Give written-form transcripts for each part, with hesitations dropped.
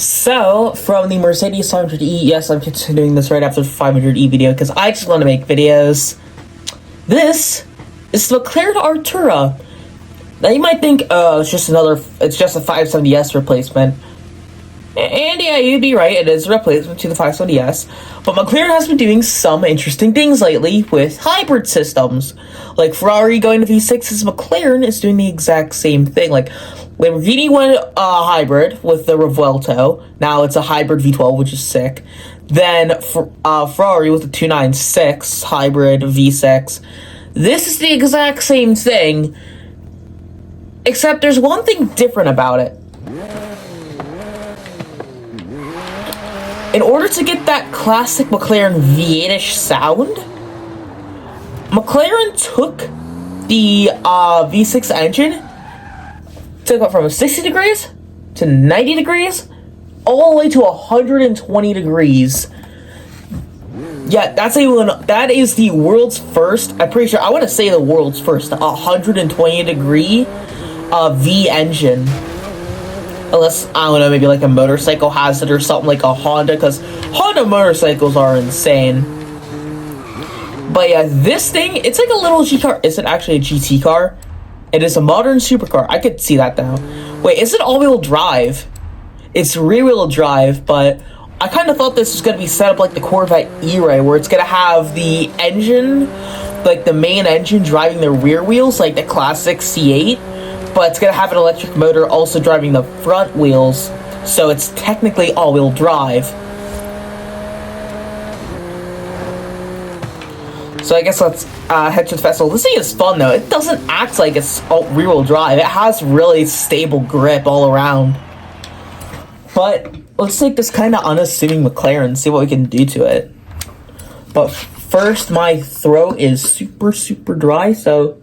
So, from the Mercedes 500E, yes, I'm continuing this right after the 500E video because I just want to make videos. This is the McLaren Artura. Now, you might think, oh, it's just a 570S replacement. And yeah, you'd be right, it is a replacement to the 570S. But McLaren has been doing some interesting things lately with hybrid systems. Like Ferrari going to V6s, McLaren is doing the exact same thing. Like Lamborghini went hybrid with the Revuelto. Now it's a hybrid V12, which is sick. Then Ferrari with the 296 hybrid V6. This is the exact same thing, except there's one thing different about it. In order to get that classic McLaren V8-ish sound, McLaren took the V6 engine, took it from 60 degrees to 90 degrees, all the way to 120 degrees. Yeah, that is the world's first, I'm pretty sure, I want to say the world's first 120 degree V engine. Unless, I don't know, maybe like a motorcycle has it or something like a Honda, because Honda motorcycles are insane. But yeah, this thing, it's like a little G car. Is it actually a GT car? It is a modern supercar. I could see that now. Wait, is it all-wheel drive? It's rear-wheel drive, but I kind of thought this was going to be set up like the Corvette E-Ray, where it's going to have the engine, like the main engine driving the rear wheels, like the classic C8. But it's going to have an electric motor also driving the front wheels, so it's technically all-wheel drive. So I guess let's head to the festival. This thing is fun, though. It doesn't act like it's rear-wheel drive. It has really stable grip all around. But let's take this kind of unassuming McLaren and see what we can do to it. But first, my throat is super, super dry, so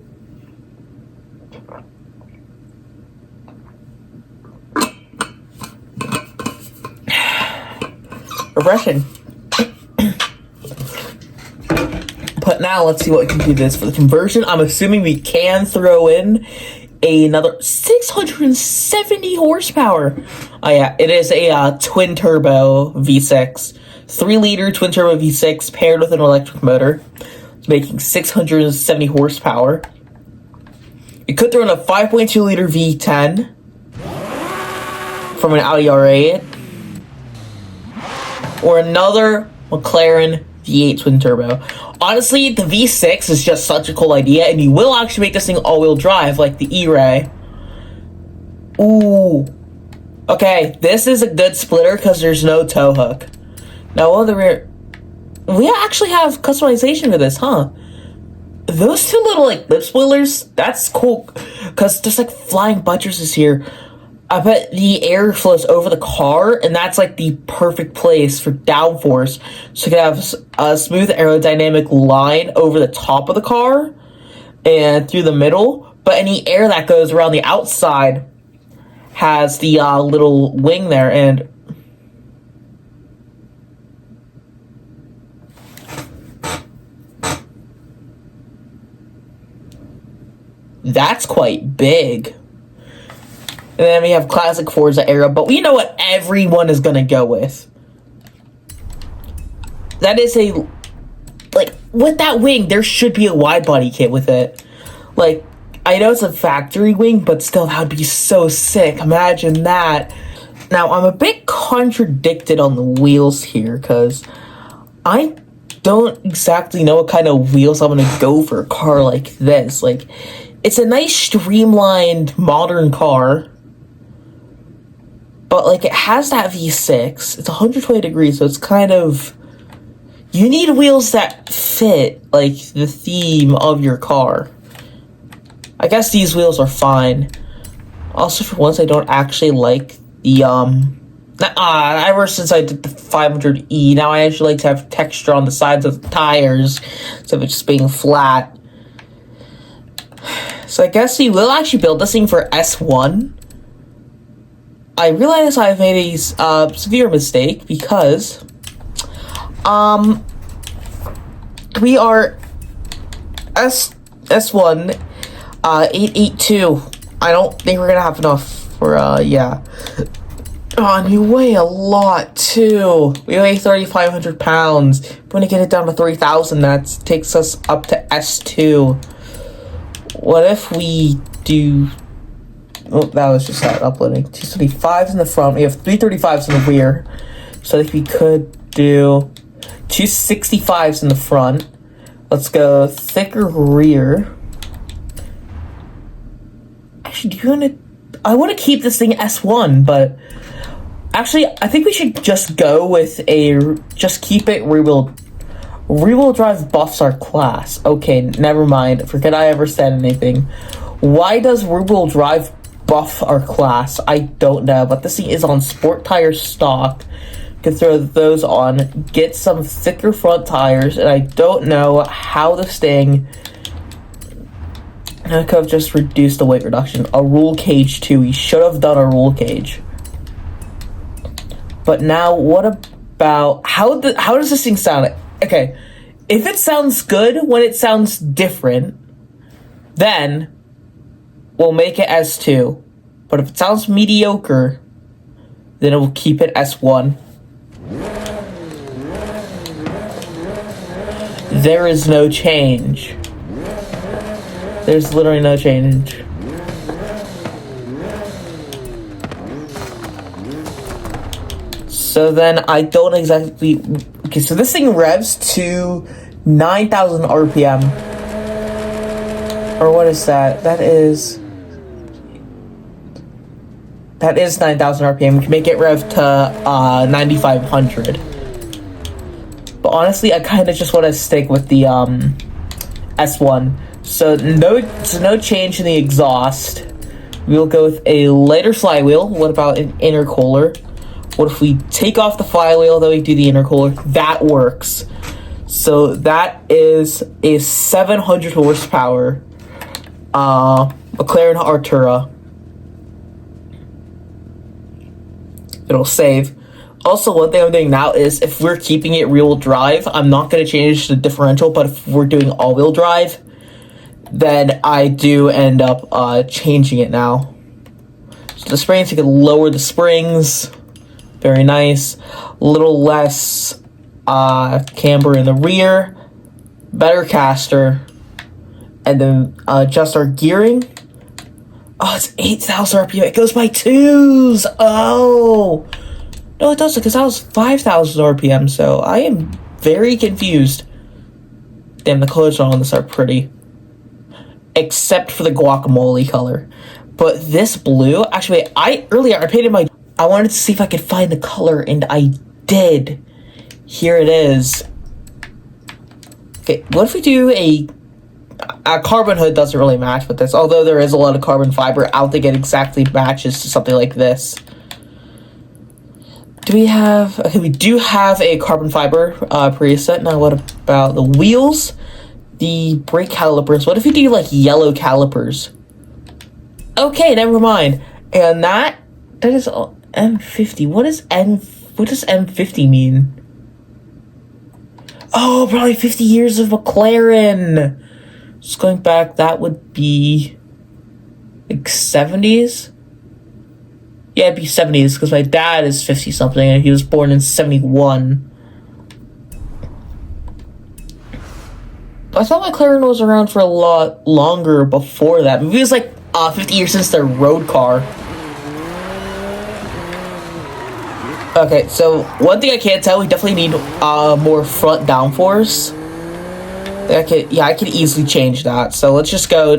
refreshing. But now let's see what we can do this for the conversion. I'm assuming we can throw in another 670 horsepower. Oh yeah, it is a twin turbo V6, 3-liter twin turbo V6 paired with an electric motor. It's making 670 horsepower. You could throw in a 5.2 liter V10 from an Audi R8. Or another McLaren V8 twin turbo. Honestly, the V6 is just such a cool idea, and you will actually make this thing all-wheel drive, like the E-Ray. Ooh. Okay, this is a good splitter because there's no tow hook. Now, on the rear, we actually have customization for this, huh? Those two little, like, lip spoilers, that's cool, because there's, like, flying buttresses here. I bet the air flows over the car, and that's like the perfect place for downforce. So you can have a smooth aerodynamic line over the top of the car and through the middle. But any air that goes around the outside has the little wing there, and that's quite big. And then we have classic Forza era, but we know what everyone is going to go with. That is like, with that wing, there should be a wide body kit with it. Like, I know it's a factory wing, but still, that would be so sick. Imagine that. Now, I'm a bit contradicted on the wheels here, because I don't exactly know what kind of wheels I'm going to go for a car like this. Like, it's a nice, streamlined, modern car. But, like, it has that V6. It's 120 degrees, so it's kind of... You need wheels that fit, like, the theme of your car. I guess these wheels are fine. Also, for once, I don't actually like the, ever since I did the 500E, now I actually like to have texture on the sides of the tires, instead of it just being flat. So I guess we will actually build this thing for S1. I realize I've made a severe mistake because we are S1 882. I don't think we're gonna have enough for yeah. Oh, and you weigh a lot, too. We weigh 3,500 pounds. We're going to get it down to 3,000. That takes us up to S2. What if we do... Oh, that was just that uploading. 275s in the front. We have 335s in the rear. So if we could do 265s in the front. Let's go thicker rear. Actually, do you want to... I want to keep this thing S1, but... Actually, I think we should just go with a... Just keep it rear-wheel... Rear-wheel drive buffs our class. Okay, never mind. Forget I ever said anything. Why does rear-wheel drive buff our class? I don't know, but this thing is on sport tire stock. Can throw those on, get some thicker front tires, and I don't know how this thing... I could have just reduced the weight reduction. A roll cage too. We should have done a roll cage. But now, what about... How does this thing sound? Okay, if it sounds good when it sounds different, then we'll make it S2. But if it sounds mediocre, then it will keep it S1. There is no change. There's literally no change. So then I don't exactly... Okay, so this thing revs to 9,000 RPM. Or what is that? That is 9,000 RPM. We can make it rev to 9,500. But honestly, I kind of just want to stick with the S1. So no change in the exhaust. We'll go with a lighter flywheel. What about an intercooler? What if we take off the flywheel, then we do the intercooler? That works. So that is a 700 horsepower McLaren Artura. It'll save. Also, one thing I'm doing now is if we're keeping it rear-wheel drive, I'm not going to change the differential, but if we're doing all-wheel drive, then I do end up changing it now. So the springs, you can lower the springs. Very nice. A little less camber in the rear. Better caster. And then adjust our gearing. Oh, it's 8,000 RPM. It goes by twos. Oh. No, it doesn't, because that was 5,000 RPM, so I am very confused. Damn, the colors on this are pretty. Except for the guacamole color. But this blue, actually, earlier I painted my... I wanted to see if I could find the color, and I did. Here it is. Okay, what if we do a carbon hood doesn't really match with this, although there is a lot of carbon fiber. I don't think it exactly matches to something like this. Do we have... Okay, we do have a carbon fiber preset. Now, what about the wheels? The brake calipers. What if we do, like, yellow calipers? Okay, never mind. And that is M50. What does M50 mean? Oh, probably 50 years of McLaren. Just going back, that would be like 70s. Yeah, it'd be 70s because my dad is 50 something and he was born in 71. I thought McLaren was around for a lot longer before that. Maybe it was like 50 years since their road car. Okay, so one thing I can't tell, we definitely need more front downforce. I could easily change that. So let's just go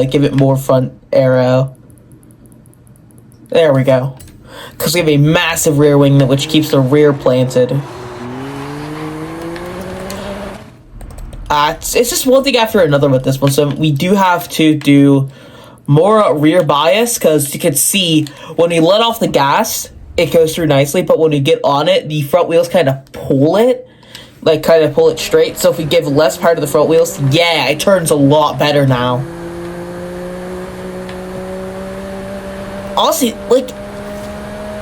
give it more front aero. There we go. Because we have a massive rear wing which keeps the rear planted. It's just one thing after another with this one. So we do have to do more rear bias because you can see when we let off the gas, it goes through nicely. But when we get on it, the front wheels kind of pull it. Like, kind of pull it straight. So if we give less power to the front wheels, yeah, it turns a lot better now. Honestly, like,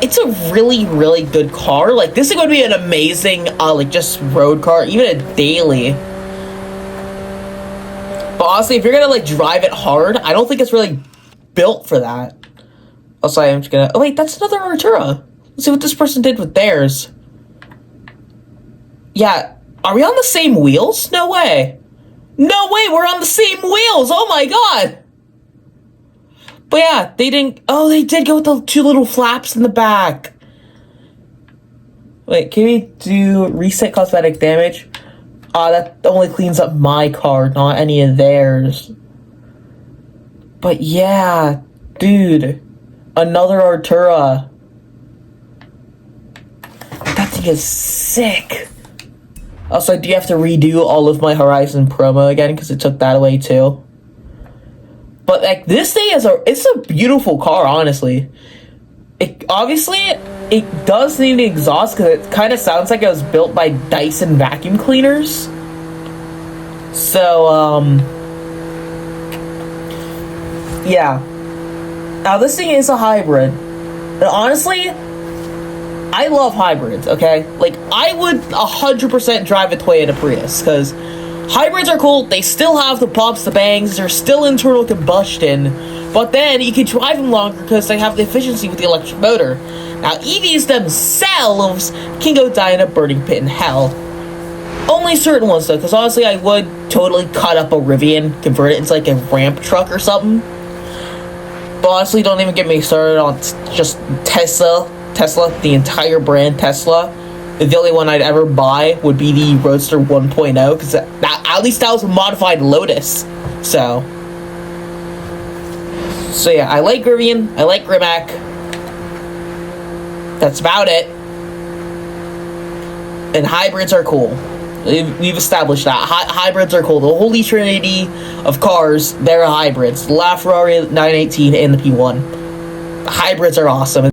it's a really, really good car. Like, this is going to be an amazing, like, just road car, even a daily. But honestly, if you're going to, like, drive it hard, I don't think it's really built for that. Also, I'm just going to... Oh, wait, that's another Artura. Let's see what this person did with theirs. Yeah, are we on the same wheels? No way. No way, we're on the same wheels! Oh my god! But yeah, they didn't... Oh, they did go with the 2 little flaps in the back. Wait, can we do reset cosmetic damage? That only cleans up my car, not any of theirs. But yeah, dude. Another Artura. That thing is sick. Also, do you have to redo all of my Horizon promo again? Because it took that away too. But like, this thing is it's a beautiful car, honestly. It does need an exhaust because it kind of sounds like it was built by Dyson vacuum cleaners. So, yeah. Now, this thing is a hybrid. And honestly, I love hybrids, okay? Like, I would 100% drive a Toyota Prius, because hybrids are cool. They still have the pops, the bangs. They're still internal combustion. But then, you can drive them longer because they have the efficiency with the electric motor. Now, EVs themselves can go die in a burning pit in hell. Only certain ones, though, because honestly, I would totally cut up a Rivian, convert it into, like, a ramp truck or something. But honestly, don't even get me started on just Tesla, the entire brand Tesla. The only one I'd ever buy would be the Roadster 1.0, because at least that was a modified Lotus. So yeah, I like Rivian, I like Rimac. That's about it. And hybrids are cool. We've established that. Hybrids are cool. The holy trinity of cars, they're hybrids. The LaFerrari 918 and the P1. The hybrids are awesome.